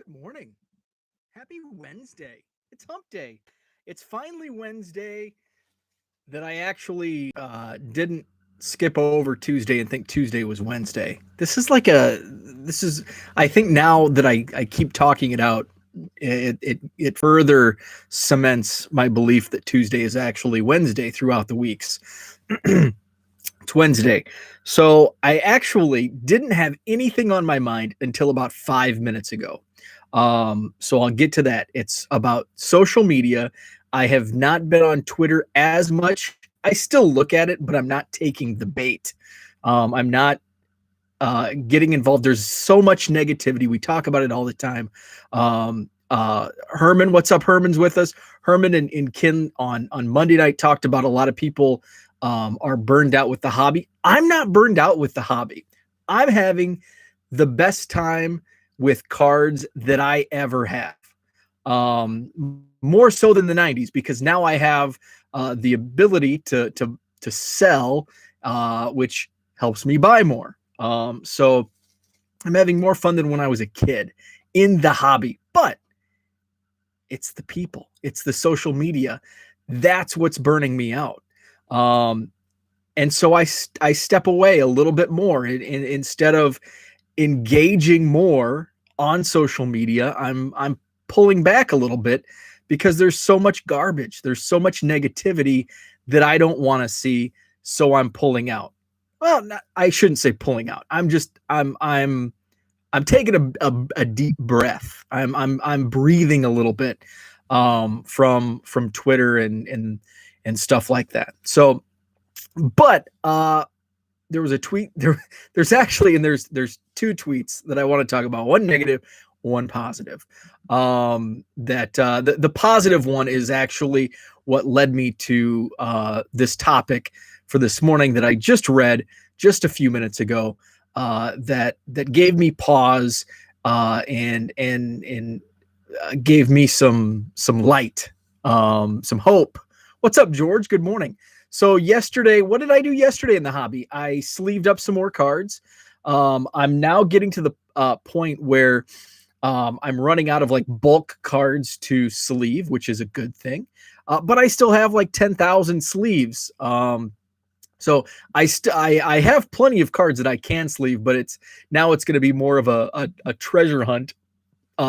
Good morning. Happy Wednesday. It's hump day. It's finally Wednesday that I actually didn't skip over Tuesday and think Tuesday was Wednesday. I think now that I keep talking it out, it further cements my belief that Tuesday is actually Wednesday throughout the weeks. It's Wednesday. So I actually didn't have anything on my mind until about 5 minutes ago. So I'll get to that. It's about social media. I have not been on Twitter as much. I still look at it, but I'm not taking the bait. I'm not getting involved. There's so much negativity. We talk about it all the time. Herman, what's up? Herman's with us. Herman and Kin on Monday night talked about a lot of people are burned out with the hobby. I'm not burned out with the hobby. I'm having the best time with cards that I ever have. More so than the 90s, because now I have the ability to sell, which helps me buy more. So I'm having more fun than when I was a kid in the hobby. But it's the people, it's the social media. That's what's burning me out. And so I step away a little bit more, and instead of engaging more on social media, I'm pulling back a little bit because there's so much garbage. There's so much negativity that I don't want to see. So I'm pulling out. Well, I shouldn't say pulling out. I'm taking a deep breath. I'm breathing a little bit from Twitter and stuff like that. So, but there was a tweet there's actually, and there's two tweets that I want to talk about, one negative, one positive. The positive one is actually what led me to this topic for this morning that I just read just a few minutes ago, that gave me pause and gave me some light, some hope. What's up, George? Good morning. So yesterday, what did I do yesterday in the hobby? I sleeved up some more cards. I'm now getting to the point where I'm running out of like bulk cards to sleeve, which is a good thing. But I still have like 10,000 sleeves. So I have plenty of cards that I can sleeve, but it's going to be more of a treasure hunt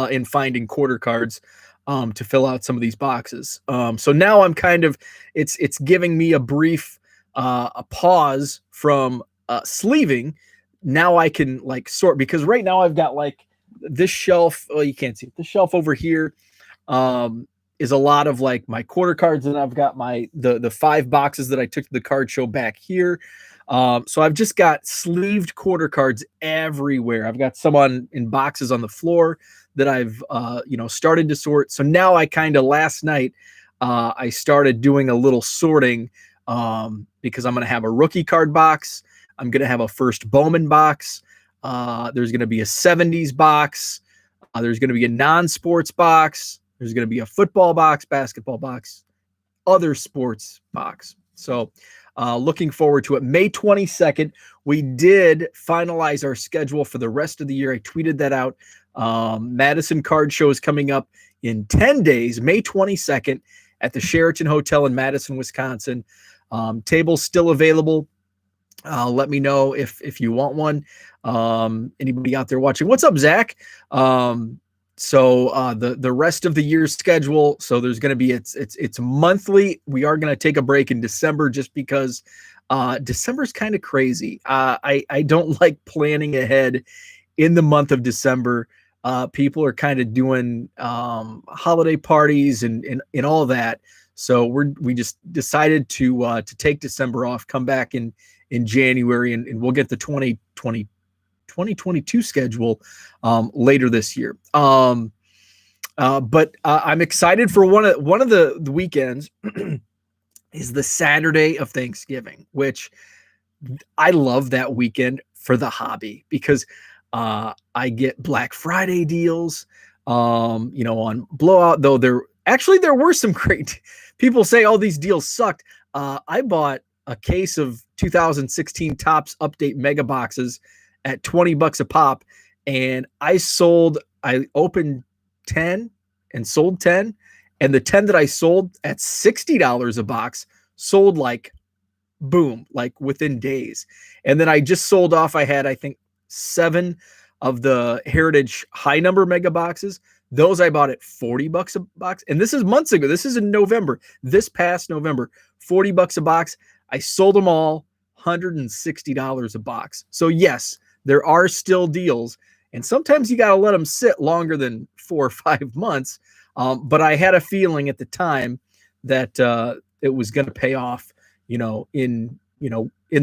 in finding quarter cards to fill out some of these boxes. So now I'm kind of, it's giving me a brief a pause from sleeving. Now I can like sort, because right now I've got like this shelf. Oh, you can't see it. The shelf over here is a lot of like my quarter cards, and I've got the 5 boxes that I took to the card show back here. So I've just got sleeved quarter cards everywhere. I've got some in boxes on the floor that I've started to sort. So now I kind of, last night I started doing a little sorting, because I'm going to have a rookie card box. I'm going to have a first Bowman box. There's going to be a 70s box. There's going to be a non-sports box. There's going to be a football box, basketball box, other sports box. So looking forward to it. May 22nd, we did finalize our schedule for the rest of the year. I tweeted that out. Madison Card Show is coming up in 10 days, May 22nd, at the Sheraton Hotel in Madison, Wisconsin. Tables still available. Let me know if you want one. Anybody out there watching? What's up, Zach? So the rest of the year's schedule. So there's going to be, it's monthly. We are going to take a break in December just because December's kind of crazy. I don't like planning ahead in the month of December. People are kind of doing holiday parties and all that. So we just decided to take December off, come back in January, and we'll get the 2022 schedule later this year. But I'm excited for one of the weekends is the Saturday of Thanksgiving, which I love that weekend for the hobby, because I get Black Friday deals, on Blowout, though there were some great, people say all these deals sucked. I bought a case of 2016 Topps Update mega boxes at $20 a pop, and I opened 10 and sold 10. And the 10 that I sold at $60 a box sold like boom, like within days. And then I just sold off. I had, I think, 7 of the Heritage high number mega boxes. Those I bought at $40 a box. And this is months ago. This is in November, this past November, $40 a box. I sold them all $160 a box. So yes, there are still deals. And sometimes you got to let them sit longer than 4 or 5 months. But I had a feeling at the time that it was going to pay off, in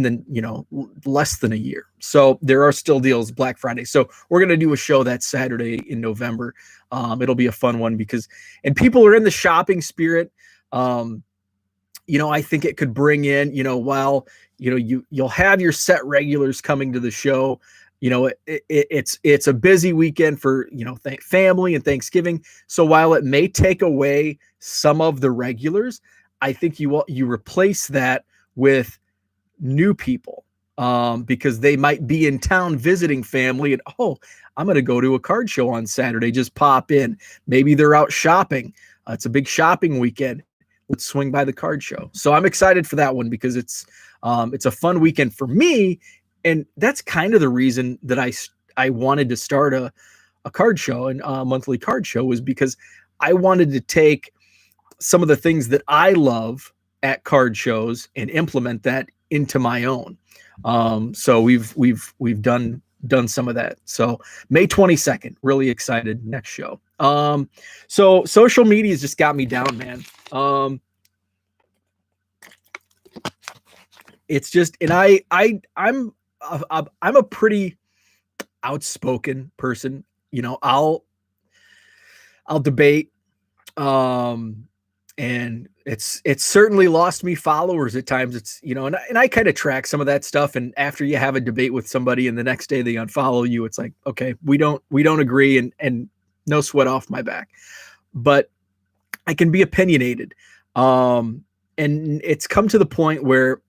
the, less than a year. So there are still deals Black Friday. So we're going to do a show that Saturday in November. It'll be a fun one and people are in the shopping spirit. I think it could bring in, while, you'll have your set regulars coming to the show. It's a busy weekend for, family and Thanksgiving. So while it may take away some of the regulars, I think you replace that with new people, because they might be in town visiting family and, I'm going to go to a card show on Saturday. Just pop in. Maybe they're out shopping. It's a big shopping weekend. Let's swing by the card show. So I'm excited for that one because it's a fun weekend for me. And that's kind of the reason that I wanted to start a card show and a monthly card show, was because I wanted to take some of the things that I love at card shows and implement that into my own. So we've done some of that. So May 22nd, really excited. Next show. So social media's just got me down, man. It's just, and I'm a pretty outspoken person. I'll debate, and it's certainly lost me followers at times. It's, and I kind of track some of that stuff. And after you have a debate with somebody and the next day they unfollow you, it's like, okay, we don't agree, and no sweat off my back. But I can be opinionated. And it's come to the point where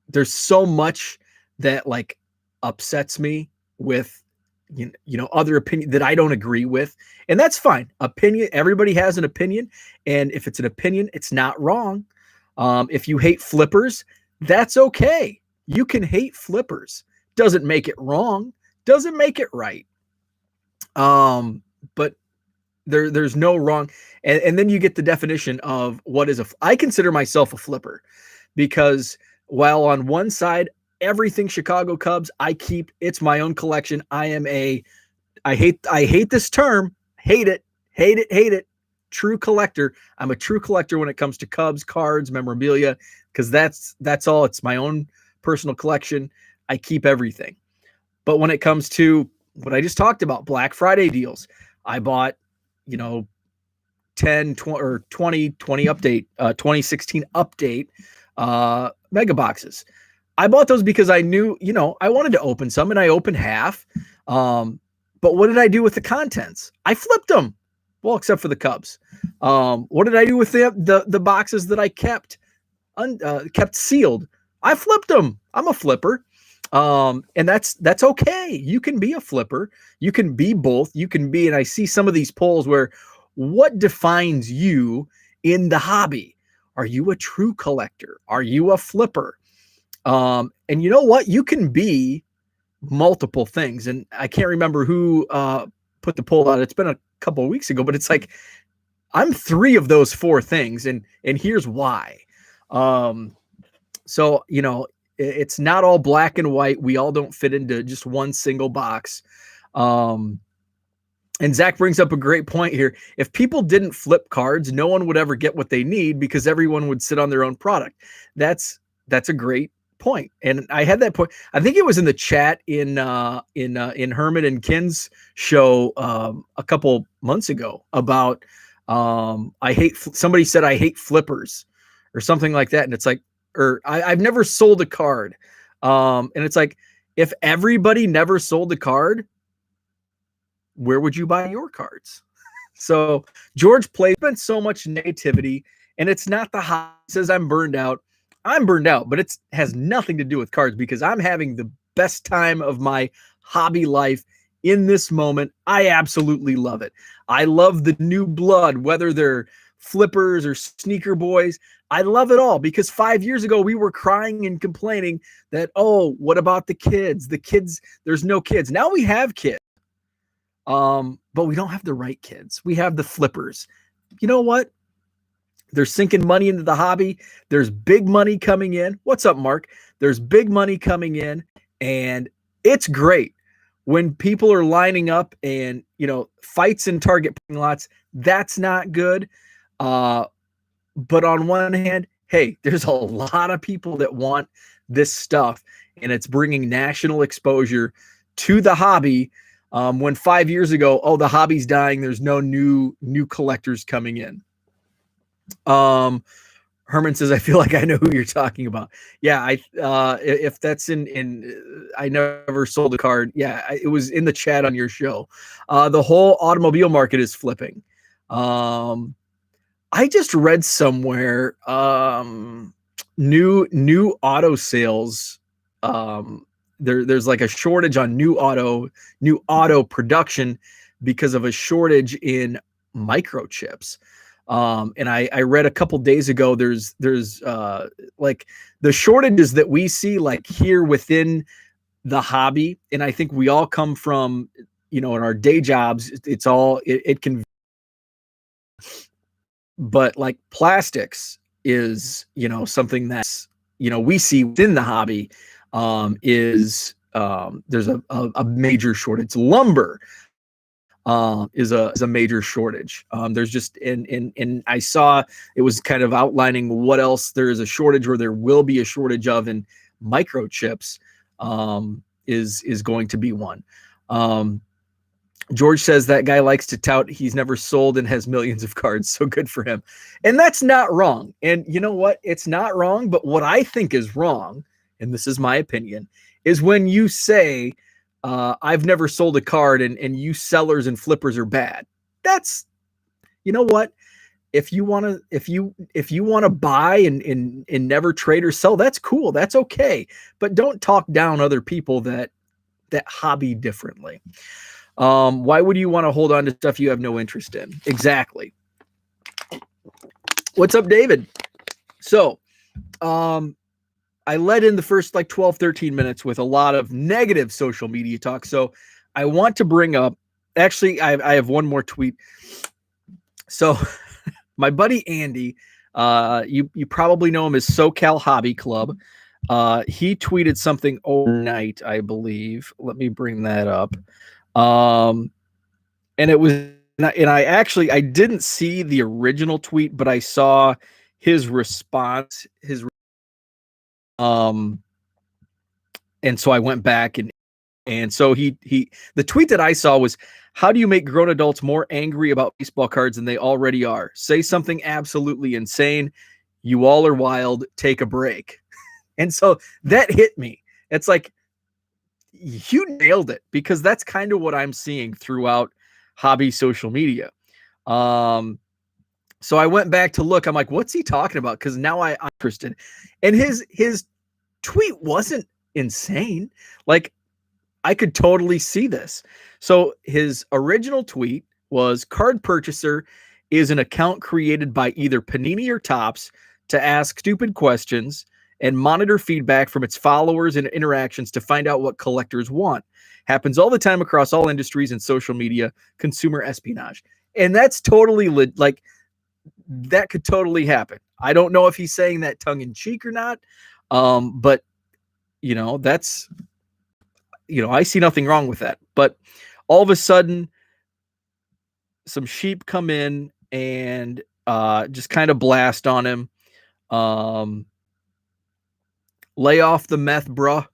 there's so much that like upsets me with, other opinion that I don't agree with. And that's fine. Opinion. Everybody has an opinion. And if it's an opinion, it's not wrong. If you hate flippers, that's okay. You can hate flippers. Doesn't make it wrong. Doesn't make it right. But there's no wrong. And then you get the definition of what is I consider myself a flipper, because while on one side, everything Chicago Cubs, it's my own collection. I hate this term, hate it. True collector. I'm a true collector when it comes to Cubs cards, memorabilia, because that's all. It's my own personal collection. I keep everything. But when it comes to what I just talked about, Black Friday deals, I bought, 10, 20, or 2020 update, 2016 update, mega boxes. I bought those because I knew, I wanted to open some, and I opened half. But what did I do with the contents? I flipped them. Well, except for the Cubs. What did I do with the boxes that I kept sealed? I flipped them. I'm a flipper. And that's okay. You can be a flipper. You can be both. You can be, and I see some of these polls where, what defines you in the hobby? Are you a true collector? Are you a flipper? And you know what? You can be multiple things. And I can't remember who put the poll out. It's been a couple of weeks ago, but it's like, I'm 3 of those 4 things. And here's why. So, it's not all black and white. We all don't fit into just one single box. And Zach brings up a great point here. If people didn't flip cards, no one would ever get what they need, because everyone would sit on their own product. That's a great point. And I had that point. I think it was in the chat in Herman and Ken's show a couple months ago about somebody said I hate flippers or something like that. And it's like, I've never sold a card. And it's like, if everybody never sold a card, where would you buy your cards? So George Play spent so much negativity, and it's not the hot says I'm burned out. I'm burned out, but it has nothing to do with cards, because I'm having the best time of my hobby life in this moment. I absolutely love it. I love the new blood, whether they're flippers or sneaker boys. I love it all, because 5 years ago we were crying and complaining that, oh, what about the kids? The kids, there's no kids. Now we have kids. But we don't have the right kids. We have the flippers. You know what? They're sinking money into the hobby. There's big money coming in. What's up, Mark? There's big money coming in, and it's great when people are lining up and, fights in Target parking lots. That's not good. But on one hand, hey, there's a lot of people that want this stuff, and it's bringing national exposure to the hobby. When 5 years ago, oh, the hobby's dying, there's no new collectors coming in. Herman says, I feel like I know who you're talking about. Yeah, if that's in I never sold a card. Yeah, it was in the chat on your show. The whole automobile market is flipping. I just read somewhere new auto sales. There's like a shortage on new auto production because of a shortage in microchips. And I read a couple days ago, there's like the shortages that we see like here within the hobby. And I think we all come from, in our day jobs, it can, but like plastics is, something that's, we see within the hobby, there's a major shortage. Lumber is a major shortage. There's just, and I saw it was kind of outlining what else there is a shortage, or there will be a shortage of, and microchips is going to be one. George says that guy likes to tout he's never sold and has millions of cards, so good for him. And that's not wrong. And you know what? It's not wrong, but what I think is wrong, and this is my opinion, is when you say, I've never sold a card, and you sellers and flippers are bad. That's, you know what? If you want to buy and never trade or sell, that's cool. That's okay. But don't talk down other people that hobby differently. Why would you want to hold on to stuff you have no interest in? Exactly. What's up, David? So, I led in the first like 12, 13 minutes with a lot of negative social media talk. So I want to bring up, actually, I have one more tweet. So my buddy, Andy, you probably know him as SoCal Hobby Club. He tweeted something overnight, I believe. Let me bring that up. And it was, and I didn't see the original tweet, but I saw his response, and so I went back and so he the tweet that I saw was, how do you make grown adults more angry about baseball cards than they already are? Say something absolutely insane. You all are wild. Take a break. And so that hit me. It's like, you nailed it, because that's kind of what I'm seeing throughout hobby social media. So I went back to look. I'm like, what's he talking about? Because now I'm interested. And his tweet wasn't insane. Like, I could totally see this. So his original tweet was, card purchaser is an account created by either Panini or Topps to ask stupid questions and monitor feedback from its followers and interactions to find out what collectors want. Happens all the time across all industries and social media, consumer espionage. And that's totally like, that could totally happen. I don't know if he's saying that tongue in cheek or not. But that's, I see nothing wrong with that. But all of a sudden, some sheep come in and just kind of blast on him. Lay off the meth, bruh.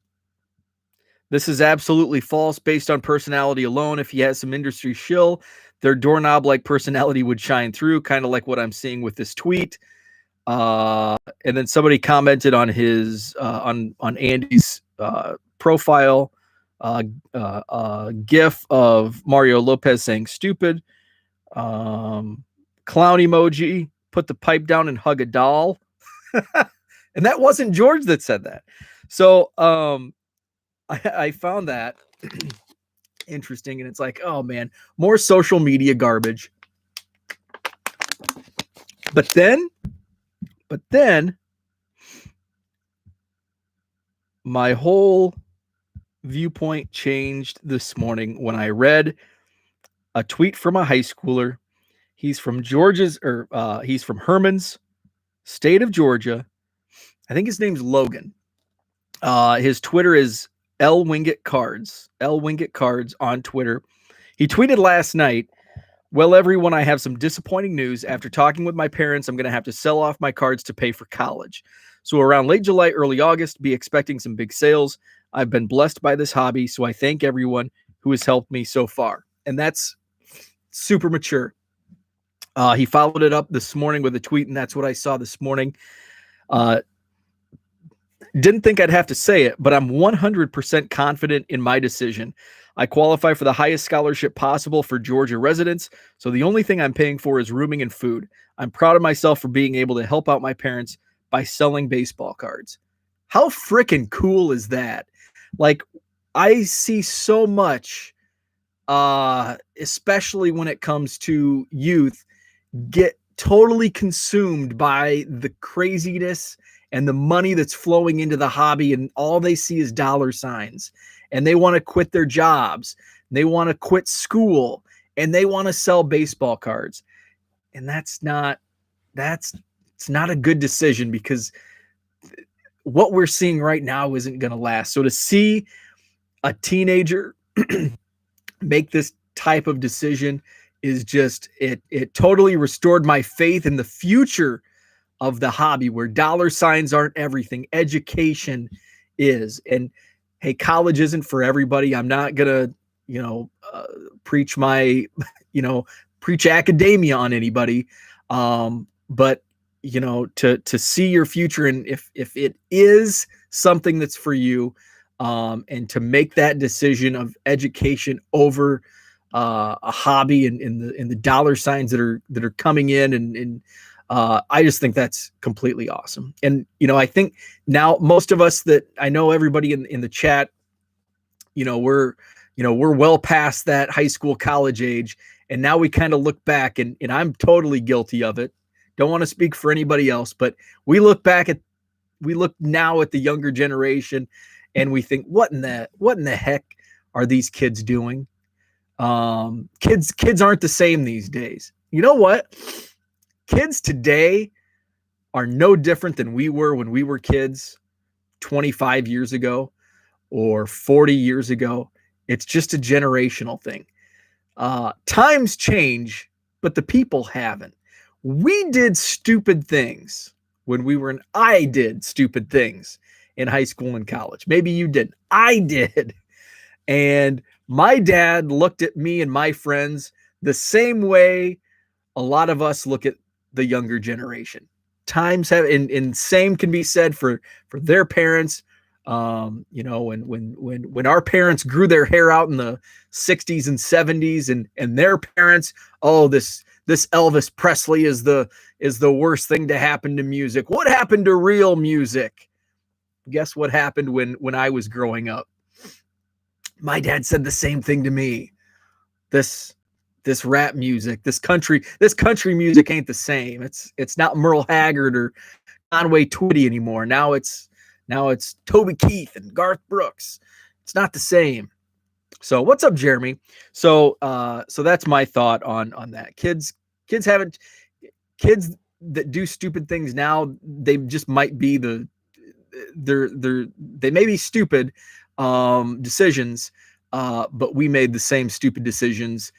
This is absolutely false based on personality alone. If he has some industry shill, their doorknob-like personality would shine through, kind of like what I'm seeing with this tweet. And then somebody commented on his on Andy's profile, GIF of Mario Lopez saying stupid, clown emoji, put the pipe down and hug a doll. And that wasn't George that said that. So I found that. interesting. And it's like, oh man, more social media garbage. But then my whole viewpoint changed this morning when I read a tweet from a high schooler. He's from he's from Herman's, state of Georgia. I think his name's Logan. His Twitter is L Wingett Cards on Twitter. He tweeted last night, "Well, everyone, I have some disappointing news. After talking with my parents, I'm going to have to sell off my cards to pay for college. So around late July, early August, be expecting some big sales. I've been blessed by this hobby, so I thank everyone who has helped me so far." And that's super mature. He followed it up this morning with a tweet, and that's what I saw this morning. Didn't think I'd have to say it, but I'm 100% confident in my decision. I qualify for the highest scholarship possible for Georgia residents, so the only thing I'm paying for is rooming and food. I'm proud of myself for being able to help out my parents by selling baseball cards. How freaking cool is that? Like, I see so much, especially when it comes to youth, get totally consumed by the craziness and the money that's flowing into the hobby, and all they see is dollar signs, and they want to quit their jobs, they want to quit school, and they want to sell baseball cards. And it's not a good decision, because what we're seeing right now isn't going to last. So to see a teenager make this type of decision is just, it totally restored my faith in the future of the hobby, where dollar signs aren't everything. Education is. And hey, college isn't for everybody. I'm not going to, preach preach academia on anybody. But to see your future, and if it is something that's for you, and to make that decision of education over a hobby and in the dollar signs that are coming in, and I just think that's completely awesome. And I think now most of us, that I know, everybody in the chat, we're well past that high school, college age, and now we kind of look back, and I'm totally guilty of it. Don't want to speak for anybody else, but we look now at the younger generation, and we think, what in the heck are these kids doing? Kids aren't the same these days. You know what? Kids today are no different than we were when we were kids 25 years ago or 40 years ago. It's just a generational thing. Times change, but the people haven't. We did stupid things when I did stupid things in high school and college. Maybe you didn't. I did. And my dad looked at me and my friends the same way a lot of us look at the younger generation. Times have, and same can be said for their parents. When our parents grew their hair out in the 60s and 70s, and their parents, this Elvis Presley is the worst thing to happen to music. What happened to real music? Guess what happened when I was growing up? My dad said the same thing to me. This rap music, this country music ain't the same. It's not Merle Haggard or Conway Twitty anymore. Now it's Toby Keith and Garth Brooks. It's not the same. So what's up, Jeremy? So that's my thought on that. Kids that do stupid things now, they just might be they may be stupid decisions, but we made the same stupid decisions,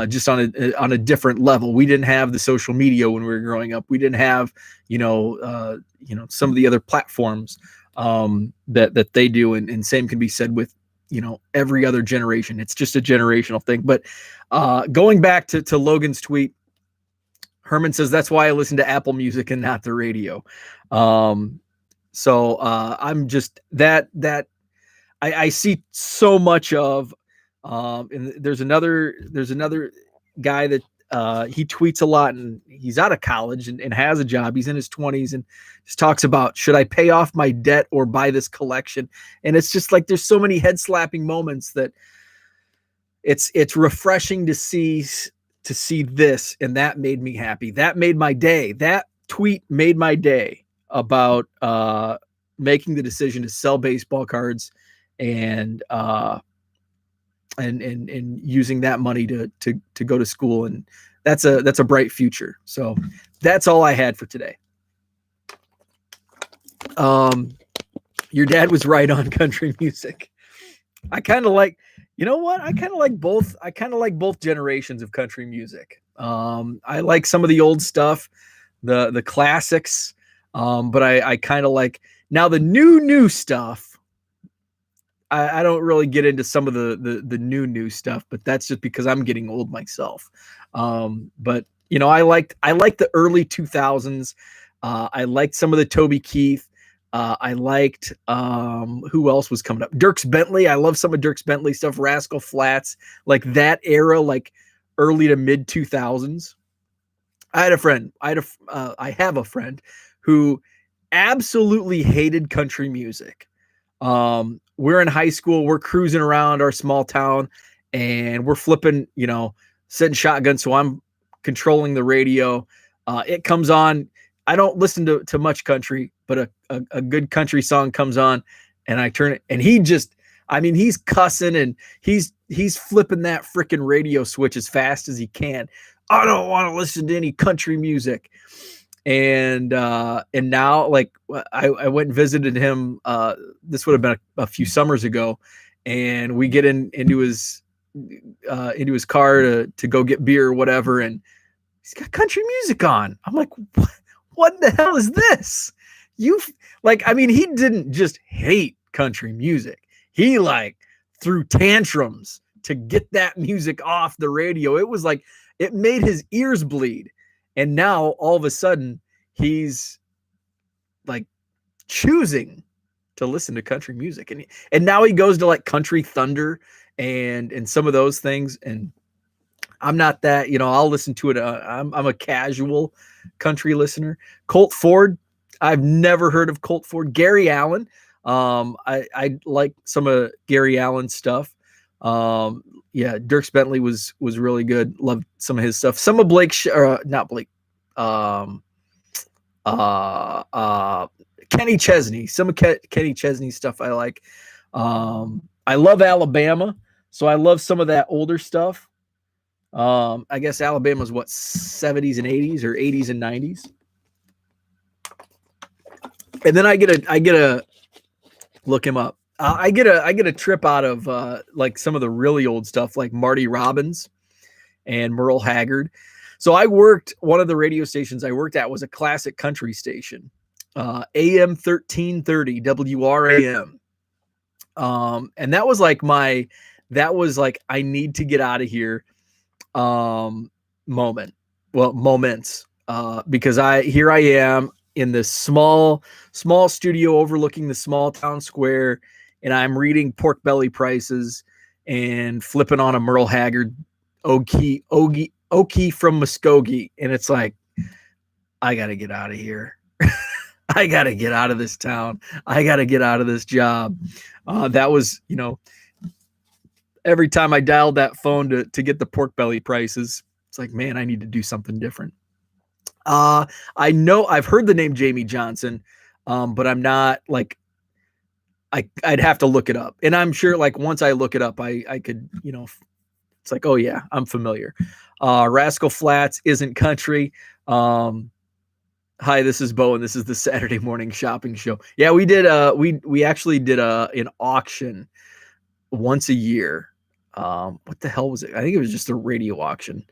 just on a different level. We didn't have the social media when we were growing up. We didn't have some of the other platforms that they do, and same can be said with every other generation. It's just a generational thing. But going back to Logan's tweet, Herman says, that's why I listen to Apple Music and not the radio. So I'm just that I see so much of, and there's another guy that he tweets a lot, and he's out of college and has a job. He's in his 20s and just talks about, should I pay off my debt or buy this collection? And it's just like, there's so many head slapping moments that it's refreshing to see this, and that made me happy. That made my day. That tweet made my day about making the decision to sell baseball cards and and using that money to go to school, and that's a bright future. So that's all I had for today. Your dad was right on country music. I kind of like, you know what? I kind of like both. I kind of like both generations of country music. I like some of the old stuff, the classics. But I kind of like now the new stuff. I don't really get into some of the new stuff, but that's just because I'm getting old myself. But you know, I liked the early 2000s. I liked some of the Toby Keith. I liked who else was coming up? Dierks Bentley. I love some of Dierks Bentley stuff. Rascal Flatts, like that era, like early to mid 2000s. I had a friend. I have a friend who absolutely hated country music. We're in high school, we're cruising around our small town, and we're flipping, you know, setting shotgun. So I'm controlling the radio. It comes on. I don't listen to much country, but a good country song comes on, and I turn it, and he just, I mean, he's cussing and he's flipping that freaking radio switch as fast as he can. I don't want to listen to any country music. And now, like, I went and visited him. This would have been a few summers ago, and we get into his car to go get beer or whatever, and he's got country music on. I'm like, what the hell is this? I mean, he didn't just hate country music. He like threw tantrums to get that music off the radio. It was like, it made his ears bleed. And now all of a sudden he's like choosing to listen to country music. And now he goes to like Country Thunder and some of those things. And I'm not that, you know, I'll listen to it. I'm a casual country listener. Colt Ford. I've never heard of Colt Ford. Gary Allen. I like some of Gary Allen's stuff. Yeah, Dierks Bentley was really good. Loved some of his stuff. Some of Blake, not Blake. Kenny Chesney. Some of Kenny Chesney stuff I like. I love Alabama, so I love some of that older stuff. I guess Alabama's what, 70s and 80s or 80s and 90s. And then I get a look him up. I get a trip out of like some of the really old stuff, like Marty Robbins and Merle Haggard. So I worked, one of the radio stations I worked at was a classic country station, AM 1330 WRAM. And that was like I need to get out of here moments, because here I am in this small studio overlooking the small town square, and I'm reading pork belly prices and flipping on a Merle Haggard Okie from Muskogee, and it's like, I gotta get out of here. I gotta get out of this town. I gotta get out of this job. That was, you know, every time I dialed that phone to get the pork belly prices, it's like, man, I need to do something different. I know I've heard the name Jamie Johnson, but I'm not like, I'd have to look it up. And I'm sure like once I look it up, I could, you know, it's like, oh yeah, I'm familiar. Rascal Flatts isn't country. Hi, this is Bo, and this is the Saturday morning shopping show. Yeah, we did we actually did an auction once a year. What the hell was it? I think it was just a radio auction.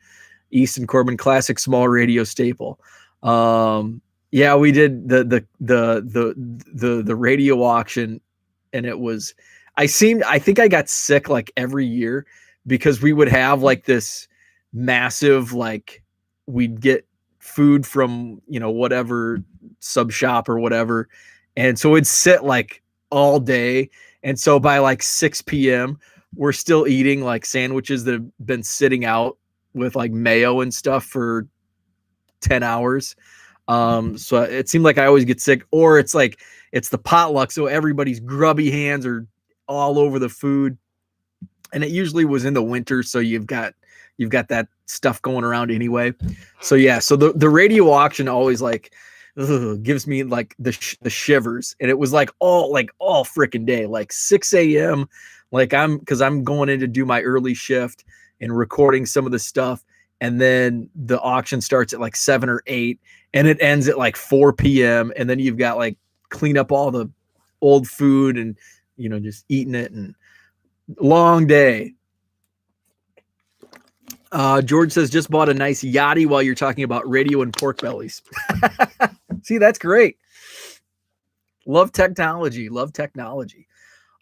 Easton Corbin Classic Small Radio Staple. Yeah, we did the radio auction, and it was, I think I got sick like every year, because we would have like this massive, like, we'd get food from, you know, whatever sub shop or whatever, and so it'd sit like all day, and so by like 6 p.m. we're still eating like sandwiches that have been sitting out with like mayo and stuff for 10 hours. So it seemed like I always get sick, or it's like, it's the potluck, so everybody's grubby hands are all over the food. and it usually was in the winter, so you've got that stuff going around anyway. So yeah, so the radio auction always like gives me like the shivers, and it was like all freaking day, like 6 a.m. Like because I'm going in to do my early shift and recording some of the stuff, and then the auction starts at like 7 or 8, and it ends at like 4 p.m. And then you've got like clean up all the old food and just eating it, and long day. George says, just bought a nice Yachty while you're talking about radio and pork bellies. See, that's great. Love technology.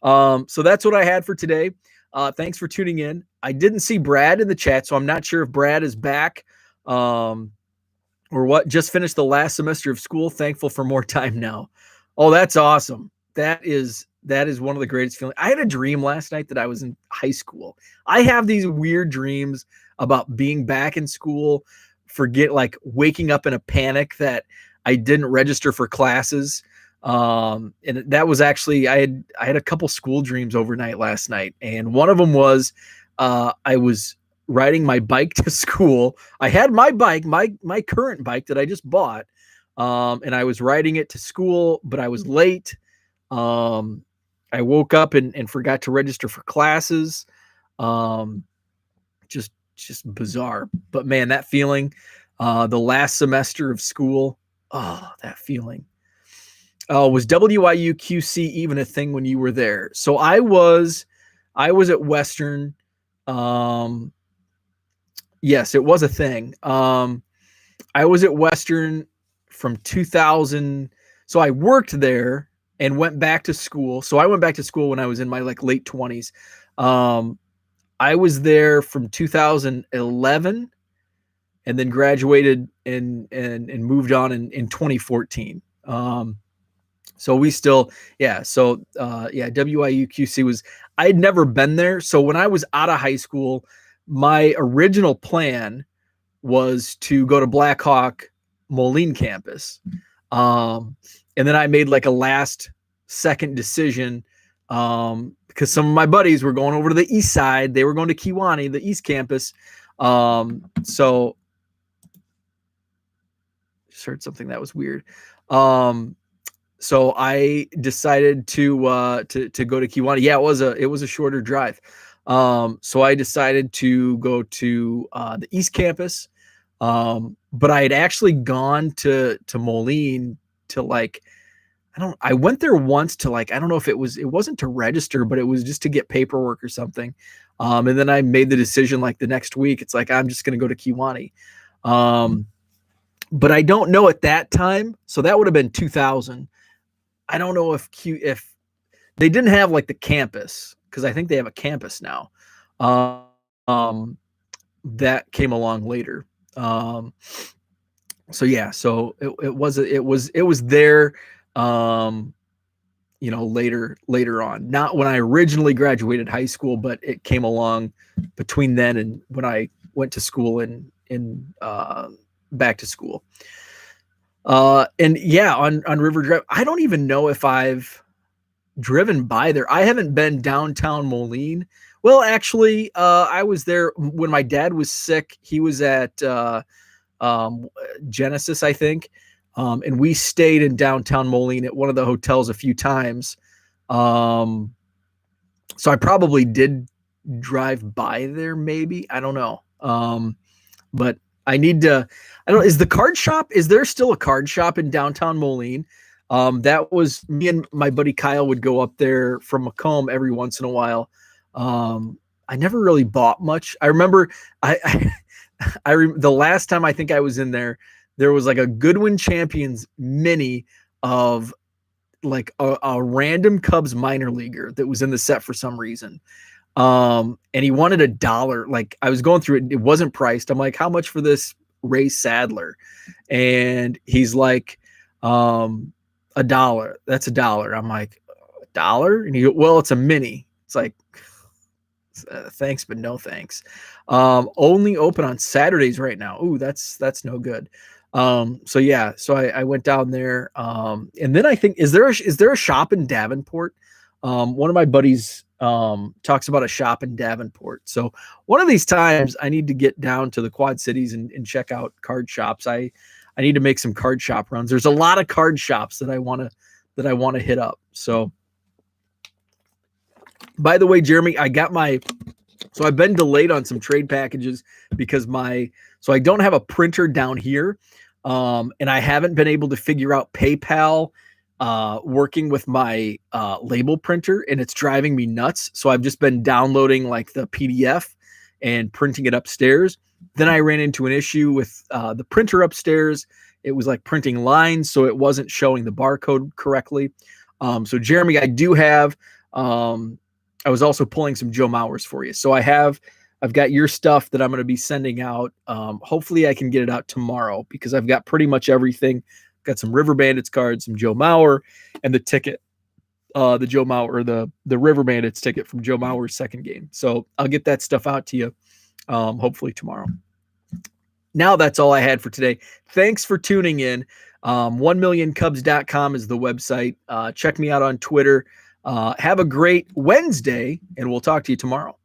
So that's what I had for today. Thanks for tuning in. I didn't see Brad in the chat, so I'm not sure if Brad is back or what. Just finished the last semester of school. Thankful for more time now. Oh, that's awesome. That is one of the greatest feelings. I had a dream last night that I was in high school. I have these weird dreams about being back in school, like waking up in a panic that I didn't register for classes. And that was actually, I had a couple school dreams overnight last night. And one of them was, I was riding my bike to school. I had my bike, my current bike that I just bought. And I was riding it to school, but I was late. I woke up and forgot to register for classes. Just bizarre. But man, that feeling, the last semester of school, that feeling. Was WIUQC even a thing when you were there? So I was at Western. Yes, it was a thing. I was at Western from 2000. So I worked there and went back to school. So I went back to school when I was in my like late 20s. I was there from 2011 and then graduated and moved on in 2014. So we still, WIUQC was, I had never been there. So when I was out of high school, my original plan was to go to Blackhawk Moline campus. And then I made like a last second decision because some of my buddies were going over to the east side. They were going to Kewanee, the east campus. So just heard something that was weird. So I decided to go to Kewanee. Yeah, it was a shorter drive. So I decided to go to the east campus. But I had actually gone to Moline to like, I went there once to like, I don't know if it wasn't to register, but it was just to get paperwork or something. And then I made the decision like the next week, it's like, I'm just going to go to Kewanee. But I don't know at that time. So that would have been 2000. I don't know if they didn't have like the campus, because I think they have a campus now. That came along later. So yeah, so it was there, later on, not when I originally graduated high school, but it came along between then and when I went to school and back to school. And yeah, on River Drive, I don't even know if I've driven by there. I haven't been downtown Moline. Well, actually, I was there when my dad was sick. He was at Genesis, I think. And we stayed in downtown Moline at one of the hotels a few times. So I probably did drive by there, maybe. I don't know. But I need to, I don't know, is there still a card shop in downtown Moline? That was me and my buddy Kyle would go up there from Macomb every once in a while. I never really bought much. I remember the last time I think I was in there was like a Goodwin Champions mini of like a random Cubs minor leaguer that was in the set for some reason. And he wanted $1. Like I was going through it. It wasn't priced. I'm like, how much for this Ray Sadler? And he's like, $1. That's $1. I'm like, $1? And he goes, well, it's a mini. It's like, thanks, but no thanks. Only open on Saturdays right now. Ooh, that's no good. So yeah, so I went down there. And then I think, is there a shop in Davenport? One of my buddies talks about a shop in Davenport. So one of these times I need to get down to the Quad Cities and check out card shops. I need to make some card shop runs. There's a lot of card shops that I want to hit up. So by the way, Jeremy, so I've been delayed on some trade packages because so I don't have a printer down here. And I haven't been able to figure out PayPal working with my label printer, and it's driving me nuts. So I've just been downloading like the PDF and printing it upstairs. Then I ran into an issue with the printer upstairs. It was like printing lines, so it wasn't showing the barcode correctly. So Jeremy, I do have, I was also pulling some Joe Mauers for you. So I've got your stuff that I'm going to be sending out. Hopefully I can get it out tomorrow because I've got pretty much everything. Got some River Bandits cards, some Joe Mauer, and the ticket, the Joe Mauer, the River Bandits ticket from Joe Mauer's second game. So I'll get that stuff out to you hopefully tomorrow. Now that's all I had for today. Thanks for tuning in. 1millioncubs.com is the website. Check me out on Twitter. Have a great Wednesday, and we'll talk to you tomorrow.